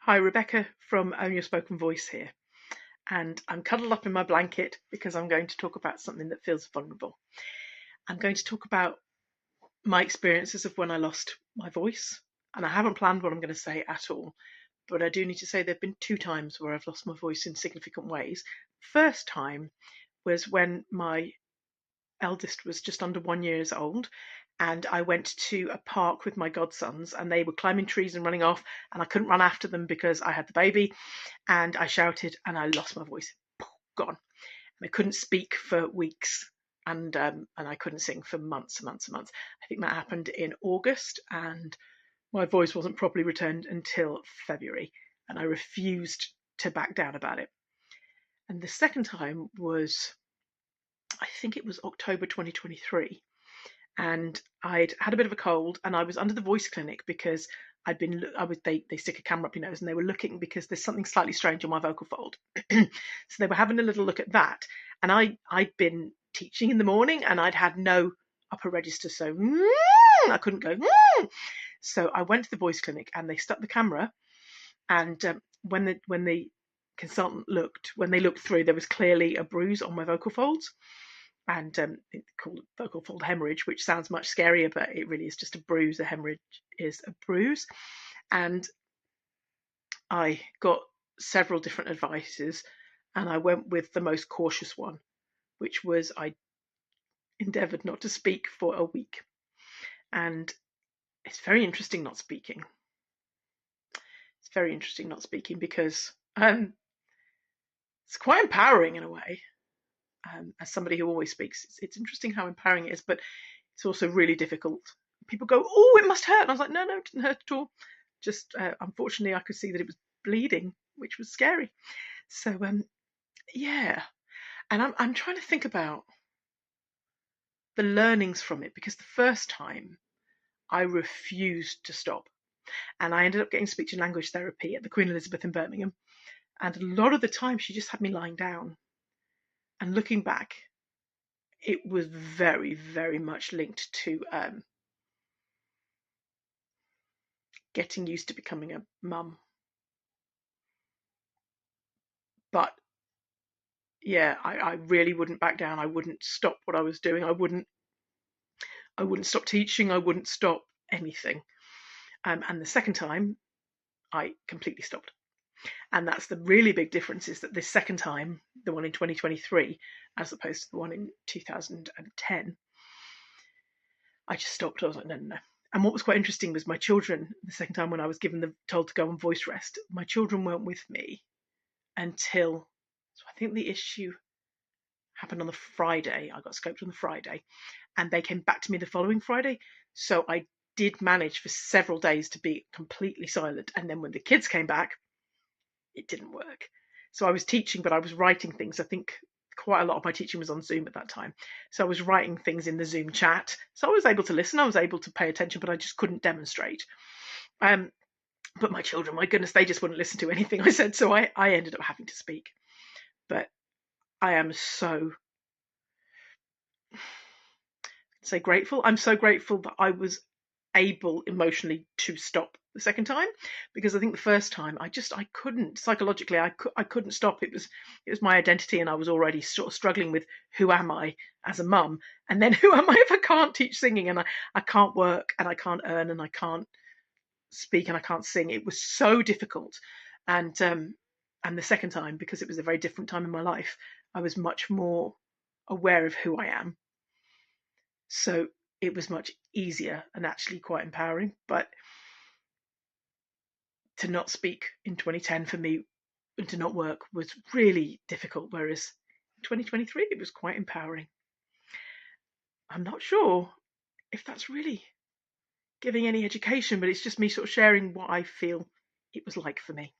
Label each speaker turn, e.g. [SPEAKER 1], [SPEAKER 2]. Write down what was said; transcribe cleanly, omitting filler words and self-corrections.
[SPEAKER 1] Hi, Rebecca from Own Your Spoken Voice here, and I'm cuddled up in my blanket because I'm going to talk about something that feels vulnerable. I'm going to talk about my experiences of when I lost my voice, and I haven't planned what I'm going to say at all, but I do need to say there have been two times where I've lost my voice in significant ways. First time was when my eldest was just under 1 year old, and I went to a park with my godsons, and they were climbing trees and running off, and I couldn't run after them because I had the baby, and I shouted and I lost my voice. Gone. And I couldn't speak for weeks, and I couldn't sing for months and months and months. I think that happened in August, and my voice wasn't properly returned until February, and I refused to back down about it. And the second time was, I think it was October 2023, and I'd had a bit of a cold, and I was under the voice clinic because they stick a camera up your nose, and they were looking because there's something slightly strange on my vocal fold. So they were having a little look at that, and I'd been teaching in the morning, and I'd had no upper register, so I couldn't go. So I went to the voice clinic, and they stuck the camera, and when the consultant looked, when they looked through, there was clearly a bruise on my vocal folds, and it's called vocal fold hemorrhage, which sounds much scarier, but it really is just a bruise. A hemorrhage is a bruise. And I got several different advices, and I went with the most cautious one, which was I endeavoured not to speak for a week. And it's very interesting not speaking. It's very interesting not speaking because it's quite empowering in a way. As somebody who always speaks, it's interesting how empowering it is, but it's also really difficult. People go, "Oh, it must hurt," and I was like, "No, it didn't hurt at all. Just unfortunately, I could see that it was bleeding, which was scary." So yeah, and I'm trying to think about the learnings from it, because the first time I refused to stop, and I ended up getting speech and language therapy at the Queen Elizabeth in Birmingham, and a lot of the time she just had me lying down. And looking back, it was very, very much linked to getting used to becoming a mum. But yeah, I really wouldn't back down. I wouldn't stop what I was doing. I wouldn't stop teaching. I wouldn't stop anything. And the second time, I completely stopped. And that's the really big difference, is that this second time, the one in 2023, as opposed to the one in 2010, I just stopped. I was like, no, no, no. And what was quite interesting was my children, the second time when I was told to go on voice rest, my children weren't with me until, so I think the issue happened on the Friday. I got scoped on the Friday, and they came back to me the following Friday. So I did manage for several days to be completely silent. And then when the kids came back, it didn't work. So I was teaching, but I was writing things. I think quite a lot of my teaching was on Zoom at that time. So I was writing things in the Zoom chat. So I was able to listen, I was able to pay attention, but I just couldn't demonstrate. But my children, my goodness, they just wouldn't listen to anything I said. So I ended up having to speak. But I am so grateful. I'm so grateful that I was able emotionally to stop the second time, because I think the first time I couldn't psychologically, I couldn't stop. It was my identity, and I was already sort of struggling with who am I as a mum, and then who am I if I can't teach singing, and I can't work, and I can't earn, and I can't speak, and I can't sing. It was so difficult. And the second time, because it was a very different time in my life, I was much more aware of who I am. So it was much easier and actually quite empowering. But to not speak in 2010 for me, and to not work, was really difficult. Whereas in 2023, it was quite empowering. I'm not sure if that's really giving any education, but it's just me sort of sharing what I feel it was like for me.